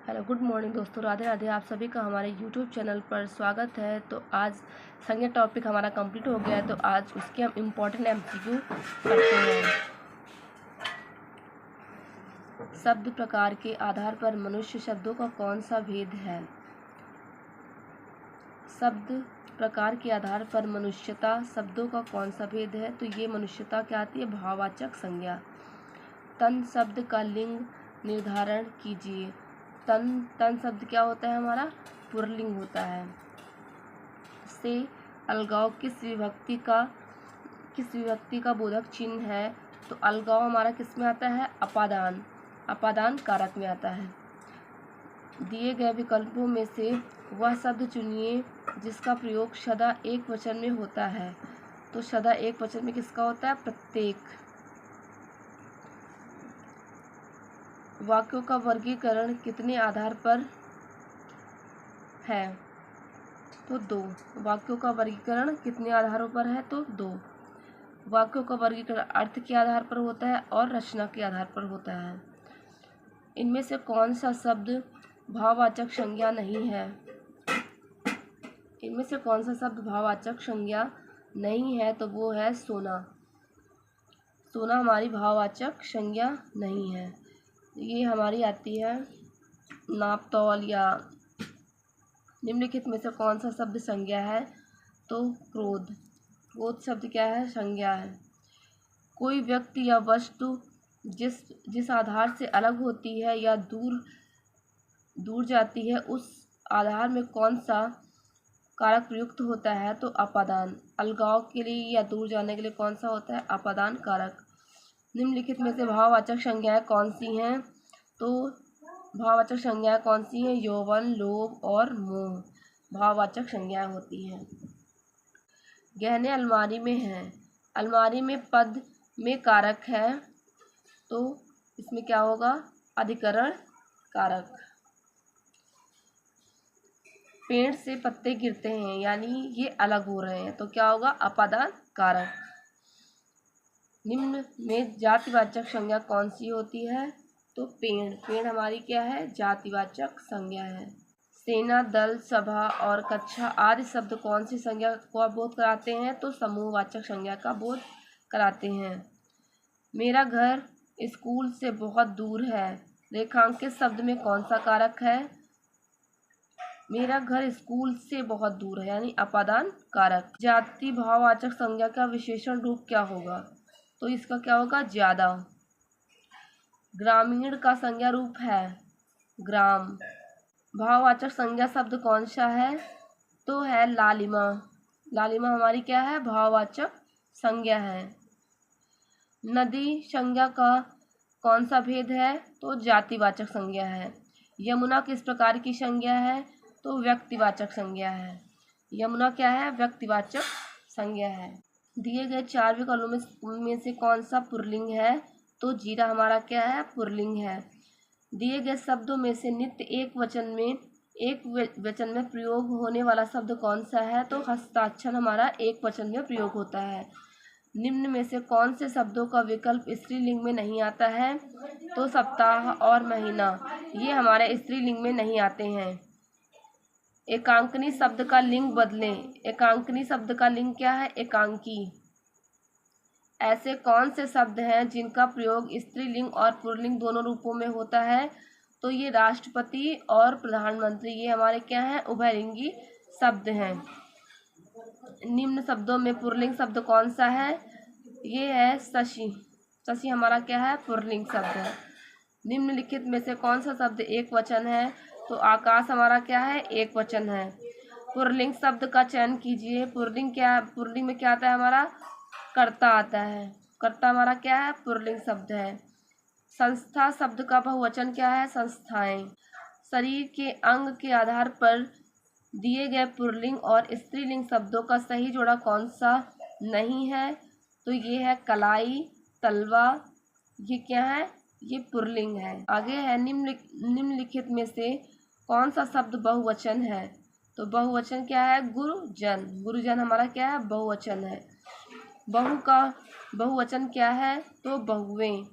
Hello good morning दोस्तों, राधे राधे। आप सभी का हमारे यूट्यूब चैनल पर स्वागत है। तो आज संज्ञा टॉपिक हमारा कंप्लीट हो गया है, तो आज उसके हम इम्पोर्टेंट एमसीक्यू करते हैं। शब्द प्रकार के आधार पर मनुष्य शब्दों का कौन सा भेद है? शब्द प्रकार के आधार पर मनुष्यता शब्दों का कौन सा भेद है? तो ये मनुष्यता क्या आती है? भाववाचक संज्ञा। तन शब्द का लिंग निर्धारण कीजिए। तन शब्द क्या होता है? हमारा पुल्लिंग होता है। से अलगाव किस विभक्ति का बोधक चिन्ह है? तो अलगाव हमारा किस में आता है? अपादान कारक में आता है। दिए गए विकल्पों में से वह शब्द चुनिए जिसका प्रयोग सदा एक वचन में होता है। तो सदा एक वचन में किसका होता है? प्रत्येक। वाक्यों का वर्गीकरण कितने आधार पर है? तो 2। वाक्यों का वर्गीकरण कितने आधारों पर है? तो 2। वाक्यों का वर्गीकरण अर्थ के आधार पर होता है और रचना के आधार पर होता है। इनमें से कौन सा शब्द भाववाचक संज्ञा नहीं है? इनमें से कौन सा शब्द भाववाचक संज्ञा नहीं है? तो वो है सोना। सोना हमारी भाववाचक संज्ञा नहीं है। ये हमारी आती है नाप तौल या निम्नलिखित में से कौन सा शब्द संज्ञा है? तो क्रोध। क्रोध शब्द क्या है? संज्ञा है। कोई व्यक्ति या वस्तु जिस आधार से अलग होती है या दूर जाती है, उस आधार में कौन सा कारक प्रयुक्त होता है? तो अपादान। अलगाव के लिए या दूर जाने के लिए कौन सा होता है? अपादान कारक। निम्नलिखित में से भाववाचक संज्ञाएं कौन सी हैं? तो भाववाचक संज्ञाएं कौन सी हैं? यौवन, लोभ और मोह भाववाचक संज्ञाएं होती हैं। गहने अलमारी में हैं। अलमारी में पद में कारक है, तो इसमें क्या होगा? अधिकरण कारक। पेड़ से पत्ते गिरते हैं, यानी ये अलग हो रहे हैं, तो क्या होगा? अपादान कारक। निम्न में जातिवाचक संज्ञा कौन सी होती है? तो पेड़ हमारी क्या है? जातिवाचक संज्ञा है। सेना, दल, सभा और कक्षा आदि शब्द कौन सी संज्ञा का बोध कराते हैं? तो समूहवाचक संज्ञा का बोध कराते हैं। मेरा घर स्कूल से बहुत दूर है। रेखांकित शब्द में कौन सा कारक है? मेरा घर स्कूल से बहुत दूर है, यानी अपादान कारक। जाति भाववाचक संज्ञा का विशेषण रूप क्या होगा? तो इसका क्या होगा? ज्यादा। ग्रामीण का संज्ञा रूप है ग्राम। भाववाचक संज्ञा शब्द कौन सा है? तो है लालिमा। लालिमा हमारी क्या है? भाववाचक संज्ञा है। नदी संज्ञा का कौन सा भेद है? तो जातिवाचक संज्ञा है। यमुना किस प्रकार की संज्ञा है? तो व्यक्तिवाचक संज्ञा है। यमुना क्या है? व्यक्तिवाचक संज्ञा है। दिए गए 4 विकल्पों में से कौन सा पुल्लिंग है? तो जीरा हमारा क्या है? पुल्लिंग है। दिए गए शब्दों में से नित्य एक वचन में प्रयोग होने वाला शब्द कौन सा है? तो हस्ताक्षर हमारा एक वचन में प्रयोग होता है। निम्न में से कौन से शब्दों का विकल्प स्त्रीलिंग में नहीं आता है? तो सप्ताह और महीना, ये हमारे स्त्रीलिंग में नहीं आते हैं। एकांकनी शब्द का लिंग बदलें। एकांकनी शब्द का लिंग क्या है? एकांकी। ऐसे कौन से शब्द हैं जिनका प्रयोग स्त्रीलिंग और पुल्लिंग दोनों रूपों में होता है? तो ये राष्ट्रपति और प्रधानमंत्री, ये हमारे क्या हैं? उभयलिंगी शब्द हैं। निम्न शब्दों में पुल्लिंग शब्द कौन सा है? ये है शशि। शशि हमारा क्या है? पुल्लिंग शब्द है। निम्नलिखित में से कौन सा शब्द एक वचन है? तो आकाश हमारा क्या है? एक वचन है। पुल्लिंग शब्द का चयन कीजिए। पुल्लिंग में क्या आता है? हमारा कर्ता आता है। कर्ता हमारा क्या है? पुल्लिंग शब्द है। संस्था शब्द का बहुवचन क्या है? संस्थाएं। शरीर के अंग के आधार पर दिए गए पुल्लिंग और स्त्रीलिंग शब्दों का सही जोड़ा कौन सा नहीं है? तो ये है कलाई, तलवा। ये क्या है? ये पुल्लिंग है। आगे है निम्नलिखित में से कौन सा शब्द बहुवचन है? तो बहुवचन क्या है? गुरुजन। गुरुजन हमारा क्या है? बहुवचन है। बहू का बहुवचन क्या है? तो बहुएं।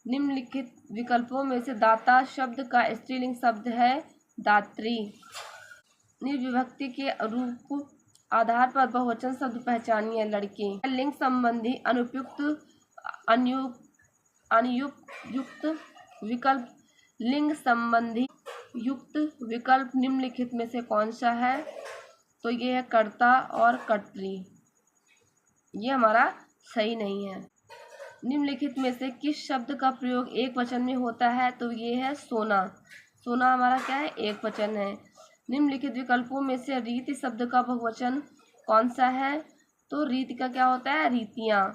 निम्नलिखित विकल्पों में से दाता शब्द का स्त्रीलिंग शब्द है दात्री। निर्विभक्ति के रूप आधार पर बहुवचन शब्द पहचानिए। लड़के। लिंग संबंधी अनुपयुक्त अनुयुक्त विकल्प। लिंग संबंधी युक्त विकल्प निम्नलिखित में से कौन सा है? तो ये है कर्ता और कर्त्री। ये हमारा सही नहीं है। निम्नलिखित में से किस शब्द का प्रयोग एक वचन में होता है? तो ये है सोना। सोना हमारा क्या है? एक वचन है। निम्नलिखित विकल्पों में से रीति शब्द का बहुवचन कौन सा है? तो रीति का क्या होता है? रीतियाँ।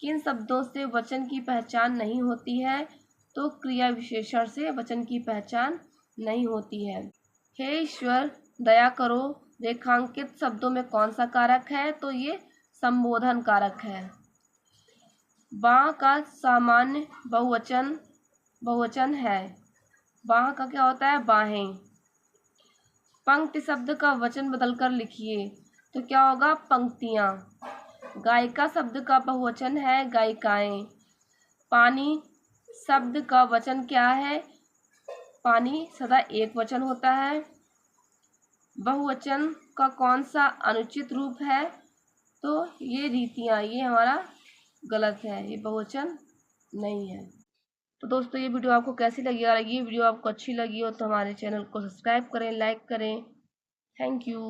किन शब्दों से वचन की पहचान नहीं होती है? तो क्रिया विशेषण से वचन की पहचान नहीं होती है। हे ईश्वर दया करो रेखांकित शब्दों में कौन सा कारक है? तो ये संबोधन कारक है। बाँ का सामान्य बहुवचन है। बाँ का क्या होता है? बाहें। पंक्ति शब्द का वचन बदलकर लिखिए। तो क्या होगा? पंक्तियाँ। गायिका शब्द का बहुवचन है गायिकाएं। पानी शब्द का वचन क्या है? पानी सदा एक वचन होता है। बहुवचन का कौन सा अनुचित रूप है? तो ये रीतियाँ। ये हमारा गलत है, ये बहुवचन नहीं है। तो दोस्तों ये वीडियो आपको कैसी लगी? अगर ये वीडियो आपको अच्छी लगी हो तो हमारे चैनल को सब्सक्राइब करें, लाइक करें। Thank you.